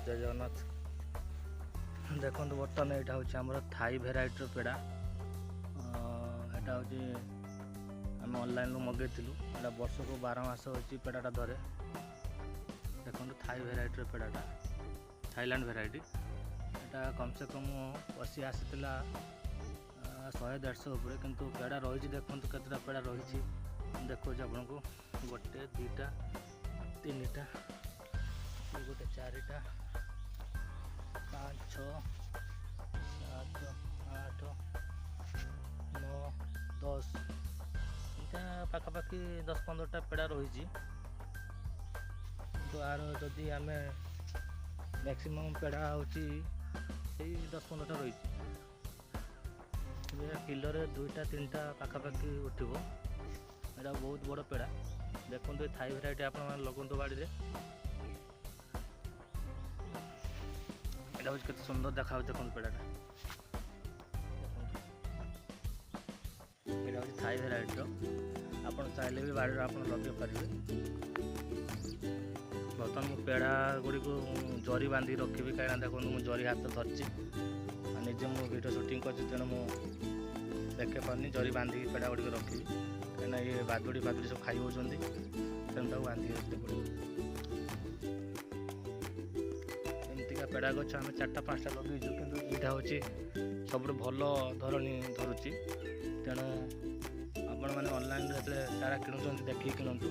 जय जगन्नाथ। देखो बर्तमान यहाँ हूँ आम थाई भेराइटर पेड़ा। यहाँ हूँ आम ऑनलाइन मगेलु यहाँ वर्ष को 12 मास हो पेड़ाटा धरे। देखो थाई भेराइटर पेड़ाटा थाईलैंड भेराइटी यहाँ कम से कम 80 आसीला 100-150 उपरे किंतु पेड़ा रही। देखो केतटा पेड़ा रही देखो आपन को 1 2 3 गोटे 4टा 5 6 7 8 9 10 इटा पाखापाखि 10-15टा पेड़ा रही। तो आर जदि आम मैक्सिमम पेड़ा हूँ 10-15टा रही किलो 2-3टा पाखापाखि उठिब। यहाँ बहुत बड़ पेड़ा। देखो थाई भेराइटी आप लगुंतु बाड़ी रे। यहाँ हूँ केते सुंदर देखा देखो पेड़ाटा। यहाँ हूँ थाई भेराइटी आप चाहले भी बाड़ी आप लगे पारे। बर्तमान मु पेड़ा गुड़ी को जरी बांधिक रखी कहीं देखो मुझे जरी हाथ धरची निजे मु वीडियो शूटिंग कर तेणु मुझे देखे पारनी जरी बांधिक पेड़ा गुड़ी रखी कहीं ये बादुड़ी सब खाई होती तेणु बांधिक रखते पड़े। एमतीका पेड़ा गच आम 4-5टा लगेचु कि यहाँ हूँ सब भल धरणी धरुची। तेणु आपण मैंने ऑनलाइन जो चारा किणुंट देखिए किणतु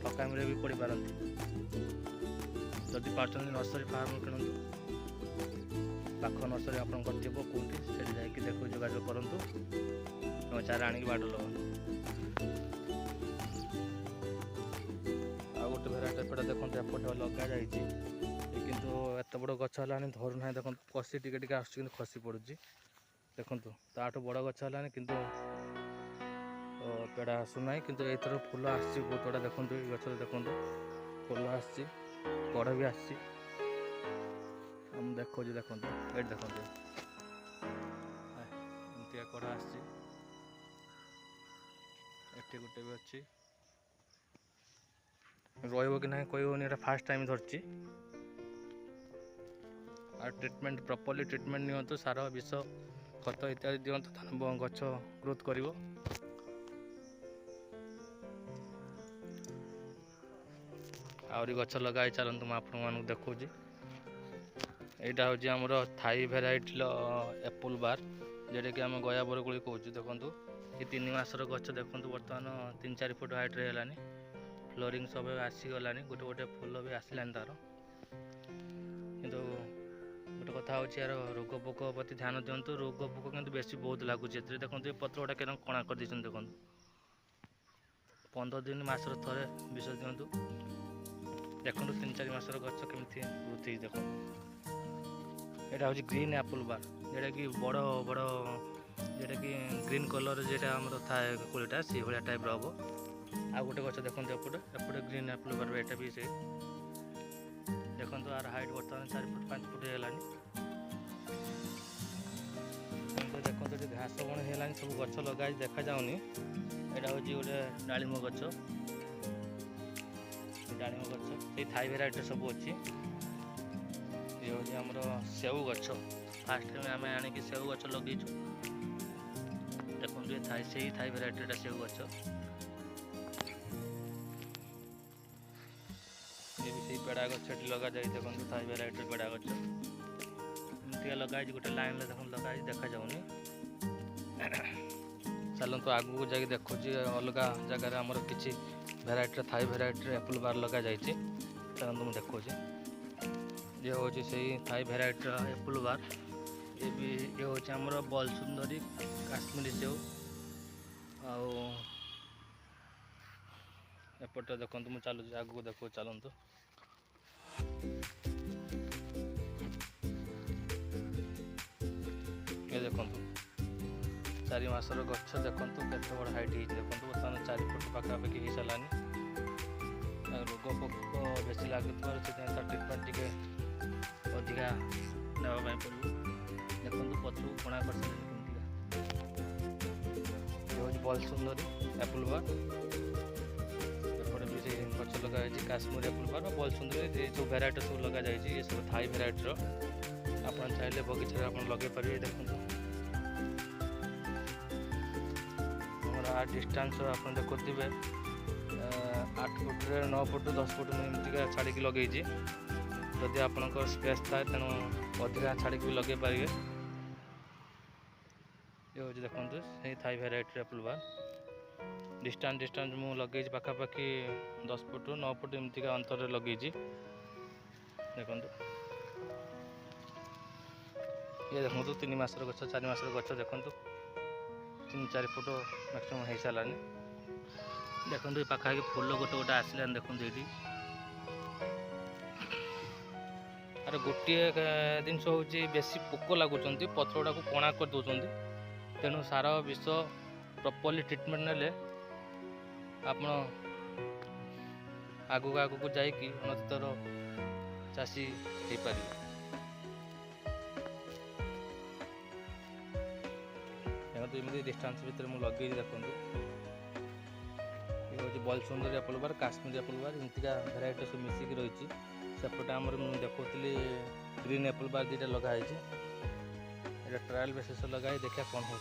ठकामी भी पड़ पारती। जदि पार्टी नर्सरी फार्म किणतु पाख नर्सरी आप कौटी से जाकि देखो जोगाजोग करूँ चारा आणिक बाड़ लगा। आ गोटे भेराइटी पेड़ा देखो एपटे लगा जाए किंतु एत बड़ गछ है धरू ना। देखो कसी टिके आस खसी पड़ुची देखु ताठू बड़ गछ है किंतु पेड़ा आसूना किंतु एथर फूल आसी बहुत बड़ा। देखो गच देखो फूल आसी कड़ भी आसी देखो देखो ये देखो एमती कड़ आसी गोटे भी अच्छी रही कि ना कहनी फास्ट टाइम धरची। और ट्रिटमेंट प्रॉपर्ली ट्रिटमेंट नियंतु सार विष खत इत्यादि दिंतु गछ ग्रोथ कर। आहरी गछ लगाई चलतु मुझे देखा। यहाँ हूँ आमर थाई भेराइटी एप्पल बार जोटा कि आम गया बरगुड़ी कहूँ। देखो ये 3 मासर गछ देखो बर्तमान 3-4 फुट हाइट है फ्लोरिंग सब आसीगला गोटे गोटे फूल भी आसला तार। किंतु गोटे कथा हूँ यार रोग पोक प्रति ध्यान दिंतु। रोग पोक किंतु बेसी बहुत लगुच देखो ये पत्र गुड़ा के कणा कर देखो 15 दिन मासर थे विष दिंतु। देखो 3-4 मासर गछ केमती वृद्धि देखो। यहाँ हूँ ग्रीन एप्पल बार जोटा कि बड़ बड़ जोटा कि ग्रीन कलर जोटा आम थाए कोड़ीटा से भाया टाइप हम। आ गोटे गछ देखो एपटे ग्रीन एप्पल बार यहाँ भी से देखो आर हाइट बर्तमान 4-5 फुट है। देखो ये घास बण है सब गछ लगा देखा जाऊनी। यहाँ हूँ गोटे डालिम गछ डालिम गछ से थाई भेराइटी सब अच्छी। ये हूँ आमर सेऊ गछ फास्ट टाइम आम आणिक सेऊ गछ लगेचु। देखो ये थाई से थाई भेराइटीटा सेऊ गछ ये भी से पेड़ा गछ लगा जाए। देखो थाई भेराइटी पेड़ा गछ एमती लगा गोटे लाइन देखो लगा देखा जाऊनी। चलतु आगू जाकि देखो अलग जगार आमर किसी भेराइटी थाई भेराइटी एप्पल बार लगा जाए। चलतु मुझे देखो ये हूँ से थाई भेराइटी एप्पल बार ये भी ये हूँ आमर बल सुंदरी काश्मीरी सेव। एपटे देखो मुझे चलू आगू देखो चलतु ये देखो 4 मासर गछ देखो केते बड़ हाइट है। देखो बर्तमान 4 फुट पाखापाखि हो सारानी। रोग पोक बेसी लगे ट्रिटमेंट टी अधिका नापी पड़ो। देखो पत्र कणा कर ये हूँ बल सुंदरी एप्पल बार एपटे भी से गछ लगे काश्मीरी एप्पल बार बलसुंदरी ये जो भेराइटी सब लग जाए ये सब थाई भेराइटर आप चाहिए बगीचे आप लगे पारे। देखो आ डिस्टेंस आप देखुवे 8 फुट 9 फुट 10 फुट एमती छाड़ी लगे जदि आप स्पेस थाए तेणु अधिका छाड़ी लगे पारे। ये हूँ देखो से थाई भेराइटी एप्पल बार डिस्टेंस मुझे लगे पाखापाखि 10 फुट 9 फुट एमती अंतर लगे। देखो ये देखो 3 मासर गछ 4 मासर गछ देखो 3-4 फुट मैक्सिमम हो सारानी। देखो ये पाखापाखि फुल गोटे गोटे आसलानी देखो ये आर गोटे जिनस हूँ बेसी पोक लगुच पत्र गुड़ा को कणा कर दौरान तेणु सार विष प्रॉपर्ली ट्रीटमेंट नेले आप आगू आगू जाकि उन्नतर चाषी हो पार। एमती डिस्टेंस भितर मुझे लगे देखो ये हूँ बलसुंदरी एप्पल बार काश्मीरी एप्पल बार एमतीका भेराइटी सब मिसिक रही। सेपटे आमर मुझे देखुली ग्रीन एप्पल बार 2टा लगाई ट्रायल बेसिस लगाई देखा कौन हो।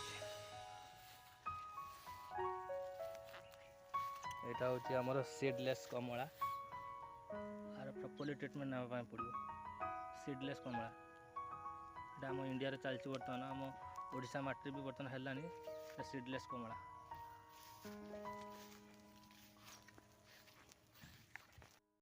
यहाँ हूँ आमर सीडलेस कमला आर प्रॉपर्ली ट्रीटमेंट नापा पड़ो सीडलेस कमला यहाँ आम इंडिया चलती बर्तमान आम ओडिशा माटी भी बर्तमान है सीडलेस कमला।